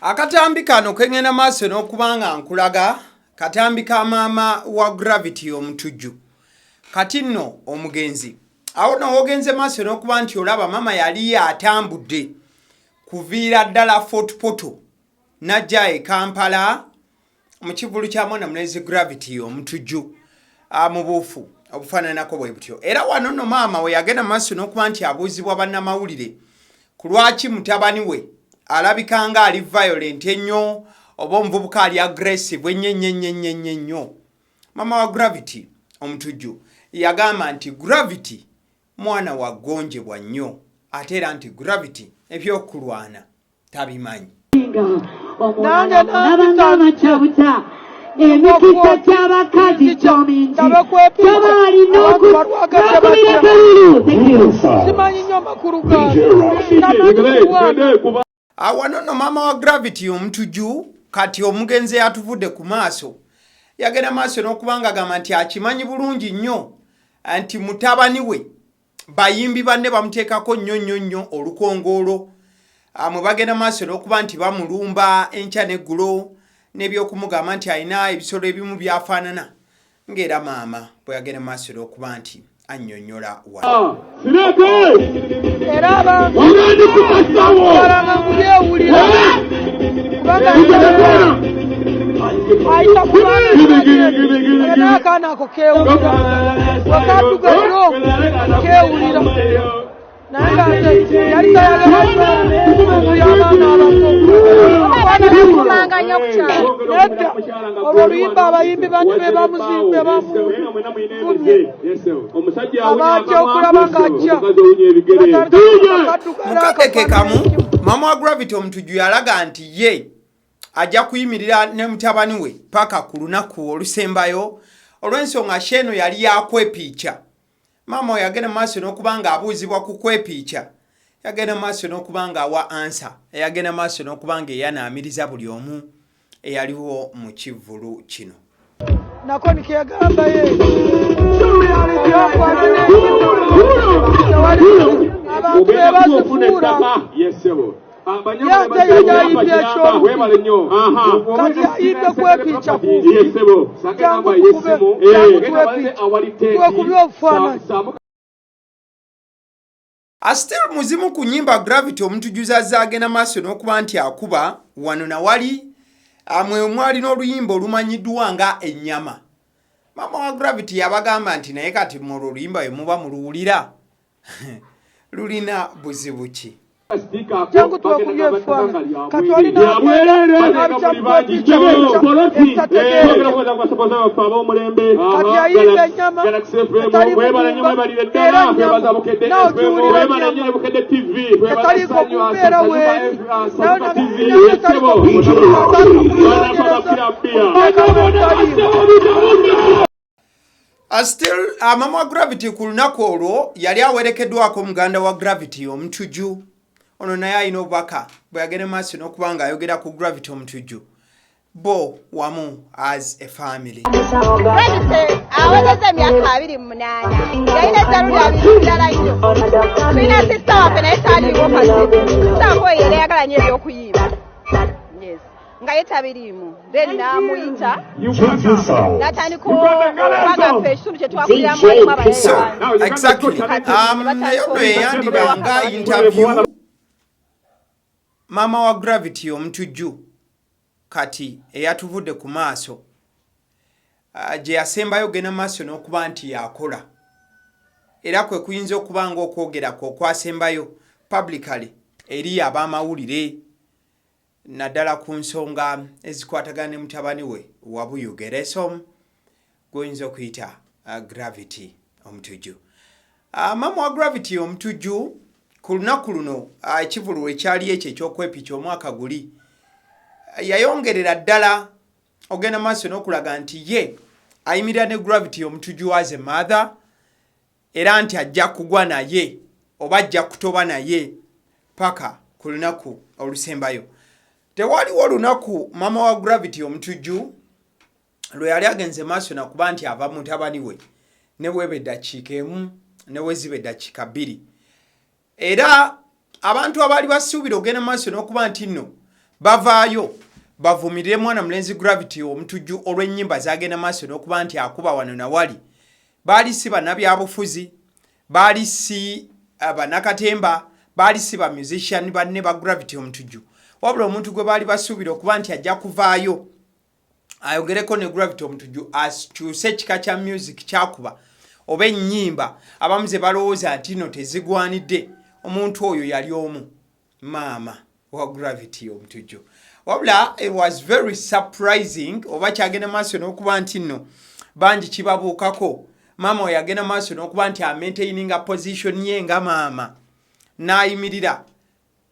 Akatambi kano kengena maaso n'okubanga nkulaga katambi ka maama wa Gravity Omutujju. Kati nno omugenzi awo n'ogenze maaso n'okuba nti olaba mama yali atambudde kuviira ddala Fort Portal n'ajja e Kampala mu kivulu kya mwana mulezi Gravity Omutujju mu buufu obufaananako bwe butyo. Era wano nno maama we yagenda maaso n'okuba nti abuuzibwa bannamawulire ku lwaki mutabani we alabika nga ali violent ennyo oba omuvubuka ali aggressive ennyo. Mama wa Gravity Omutujju yagamba nti Gravity mwana wa gonjebwa nnyo ate era nti Gravity ebyokulwana tabimanyi. Nange n'abangamachabuta emikisa ky'abakazi kyomingi kyabalina okubira kalulu simanyi nnyo makulu awano no mama wa Gravity Omutujju kati omugenzi yatuvudde ku maaso yagenda maaso n'okubanga agamba nti akimanyi bulungi nnyo anti mutabani we bayimbi banne bamuteekako nnyo olukongoolo mwe bagenda maaso n'okuba nti bamulumba enkya n'eggulo n'ebyokumugamba nti alina ebisolo ebimu byafaanana ng'era maama bwe yagenda maaso n'okuba nti annyonnyola wano. era abantu balanga kubyewulira ayita kubanga n'akaana ako keewulira wakatugalo keewulira naye ng'ate yali tayagala y'abaana abato nedda olwo oluyimba abayimbi bantu be bamuzimbe abaatya okulaba ng'ajja mukadeke kamu mama wa Gravity Omutujju yalaga nti ye ajja kuyimirira ne mutabani we paka ku lunaku olusembayo olw'ensonga sheeno yali yakwepiica. Mama we yagenda maaso n'okuba nga abuuzibwa ku kwepiica yagenda maaso n'okuba nga awa ansa yagenda maaso n'okuba nga eyanaamiriza buli omu eyaliwo mu kivvulu kino. nako nikiyagamba ye abantu bebazifuura yate yajayimbye ekyomu kati ayimbe kwepiica jangu twekubye obufaananyi. Still muzimu ku nnyimba Gravity Omutujju zagenda maaso n'okuba nti akuba wano na wali mwe mwali n'oluyimba olumanyiddwa nga ennyama. Mama wa Gravity yabagamba nti naye kati mu oluyimba we muba muluwulira lulina buzibu ki? jangu twekubye ebifaananyi kati olina kati ayimba ennyama etali mugumba era n'ogiwulira etaliko kumbeera weeri Still mama wa Gravity ku lunaku olwo yali awerekeddwako muganda wa Gravity Omutujju ono naye alina obubaka bwe yagenda maaso n'okuba nga ayogera ku Gravity Omutujju bo wamu as a family. awezezza emyaka 28 yalina ezzaluli abiri ddala nnyo tulina sista waffe naye taaliwo kasibu sitaako yera yagala nnyo ebyokuyimba nga ye tabiriimu then n'amuyita n'atandika okubagamba ekitundu kye twakuliramu alimu abayala. Exactly. Naye ono eyandibanga interview mama wa Gravity Omutujju kati eyatuvudde ku maaso gye yasembayo genda maaso n'okuba nti yakola era kwe kuyinza okuba nga okwogerako okwasembayo publicly eri ab'amawulire naddala ku nsonga ezikwatagana ne mutabani we wa Byeyasemba goyinza okuyita Gravity Omutujju. Mama wa Gravity Omutujju ku lunaku luno ekivulu ekyali ekyo ekyokwepiica omwaka guli yayongerera ddala ogenda maaso n'okulaga nti ye ayimirira ne Gravity Omutujju as a mother era nti ajja kugwa naye oba ajja kutoba naye paka ku lunaku olusembayo. Tewaliwo olunaku mama wa Gravity Omutujju lwe yali agenze maaso nakuba nti ava mutabani we ne bwebe eddakiika emu ne weziba eddakiika 2 era abantu abali basuubira ogenda maaso n'okuba nti nno bavaayo bavumirire mwana mulenzi Gravity Omutujju olw'ennyimba zagenda maaso n'okuba nti akuba wano na wali baali si bannabyabufuzi baali si bannakatemba baali si ba musician banne ba Gravity Omutujju wabula omuntu gwe baali basuubira okuba nti ajja kuvaayo ayogereko ne Gravity Omutujju akyuse ekika kya music kyakuba oba ennyimba abamu ze balowooza nti no tezigwanidde omuntu oyo yali omu maama wa Gravity Omutujju wabula it was very surprising oba kyagenda maaso n'okuba nti nno bangi kibabuukako maama we yagenda maaso n'okuba nti amaintaininga position ye nga maama n'ayimirira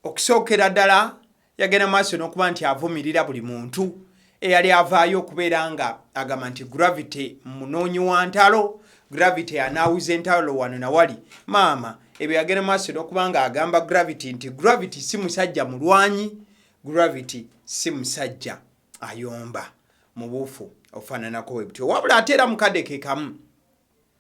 okusookera ddala yagenda maaso n'okuba nti avumirira buli muntu eyali avaayo okubeera nga agamba nti Gravity munoonyi wa ntalo Gravity anaawuza entalo wano na wali maama ebyo yagenda maaso n'okuba nga agamba Gravity nti Gravity si musajja mulwanyi Gravity si musajja ayomba mu buufu ofaananako webutyo wabula ate era mukadde ke kamu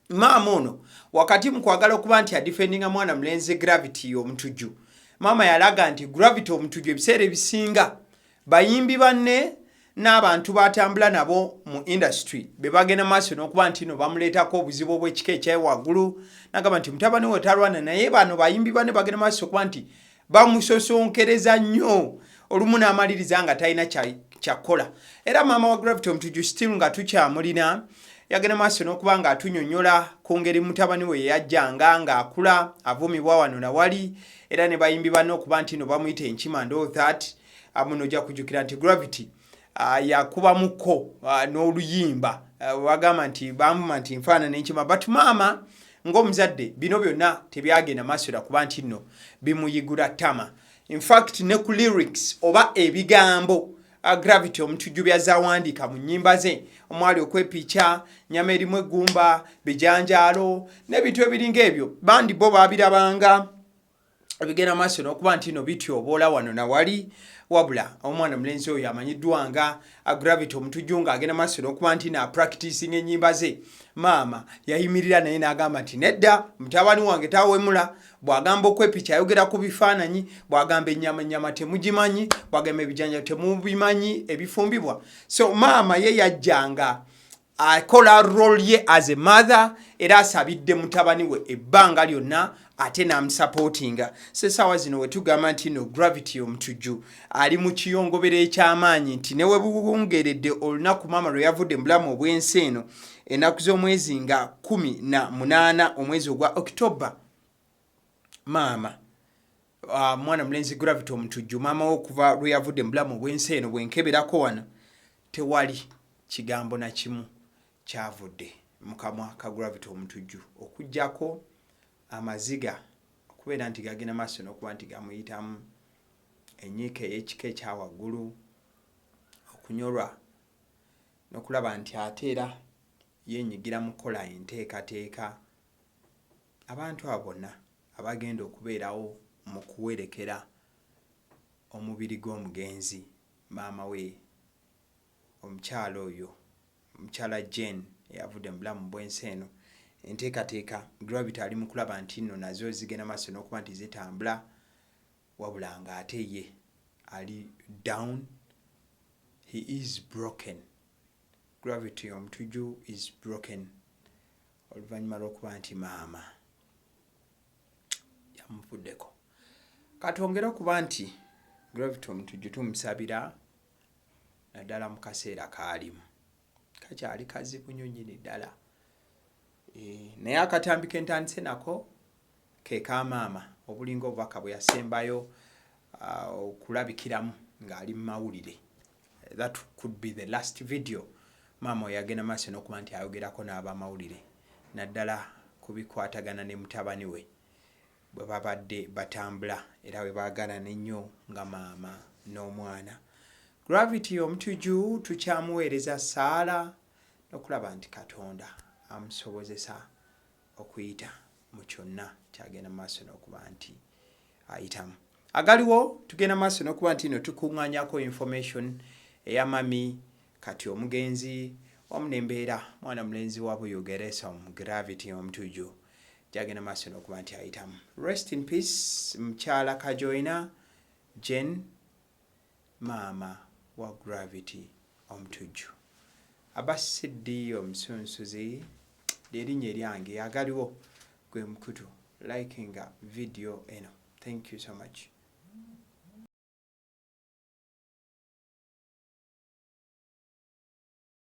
maama ono wakati mu kwagala okuba nti adifendinga mwana mulenzi Gravity Omutujju maama yalaga nti Gravity Omutujju ebiseera ebisinga bayimbi banne n'abantu batambula nabo mu industry be bagenda maaso n'okuba nti no bamuleetako obuzibu obw'ekika ekyawaggulu nagamba nti mutabani we talwana naye bano bayimbi banne bagenda maaso okuba nti bamusosonkereza nnyo olumu n'amaliriza nga talina kyakkola era maama wa Gravity Omutujju still nga tukyamulina yagenda maaso n'okuba nga atunyonnyola ku ngeri mutabani we yajjanga ng'akula avumibwa wano na wali era ne bayimbi banne okuba nti no bamuyita enkima and all that muno ojja kujjukira nti Gravity yakubamuko n'oluyimba bagamba nti bamuma nti nfaana n'enkima but maama ng'omuzadde bino byonna tebyagenda maaso kuba nti nno bimuyigula ttama in fact ne ku lyrics oba ebigambo Gravity Omutujju byazawandiika mu nnyimba ze omwali okwepica nyama erimu eggumba bijanjaalo n'ebintu ebiringa ebyo bandi bo baabirabanga bigenda maaso n'okuba nti no bityoboola wano na wali wabula omwana mulenzi oyo amanyiddwa nga Gravity Omutujju ng'agenda maaso n'okuba nti na practicing ennyimba ze maama yayimirira naye n'agamba nti nedda mutabani wange tawemula bw'agamba okwepica ayogera ku bifaananyi bw'agamba ennyama temugimanyi bw'agamba ebijanja temubimanyi ebifumbibwa so maama ye yajjanga akola role ye as a mother era asabidde mutabani we ebbanga lyonna ate n'amusupportinga sesaawa zino we tugamba nti no Gravity Omutujju ali mu kiyongobero eky'amaanyi nti ne we buwungeredde olunaku maama lwe yavudde mu bulamu obw'ensi eno ennaku z'omwezi nga 18 omwezi ogwa October maama mwana mulenzi Gravity Omutujju maama we okuva lwe yavudde mu bulamu obw'ensi eno bwenkeberako wano tewali kigambo na kimu kyavudde mu kamwa ka Gravity Omutujju okuggyako amaziga okubeera nti gagenda maaso n'okuba nti gamuyitamu enyiika ey'ekika ekyawaggulu okunyolwa n'okulaba nti ate era yenyigira mu kukola enteekateeka abantu abo bonna abagenda okubeerawo mu kuwerekera omubiri gw'omugenzi maama we omukyala oyo omukyala Jane eyavudde mu bulamu bw'ensi eno enteekateeka Gravity ali mu kulaba nti nno nazo zigenda maaso n'okuba nti zitambula wabula nga ate ye ali down he is broken Gravity Omutujju is broken oluvannyuma lw'okuba nti maama yamufuddeko katwongere okuba nti Gravity Omutujju tumusabira naddala mu kaseera kaalimu kakyali kazibu nnyo nnyini ddala naye akatambi kentandise nako ke ka maama obulinga obubaka bwe yasembayo okulabikiramu ng'ali mu mawulire that could be the last video maama we yagenda maaso n'okuba nti ayogerako n'abamawulire naddala kubikwatagana ne mutabani we bwe babadde batambula era bwe baagalana ennyo nga maama n'omwana Gravity Omutujju tukyamuweereza ssaala n'okulaba nti Katonda amusobozesa okuyita mu kyonna kyagenda maaso n'okuba nti ayitamu agaliwo tugenda maaso n'okuba nti no tukuŋŋaanyako information eya mami kati omugenzi wamu n'embeera mwana mulenzi wa Byeyasemba Gravity Omutujju gyagenda maaso n'okuba nti ayitamu. Rest in peace mukyala Kajoyina Jen Maama wa Gravity Omutujju. Abasiddi omusunsuzi lyerinnya eryange agaliwo gwe mukutu likinga video eno. Thank you so much.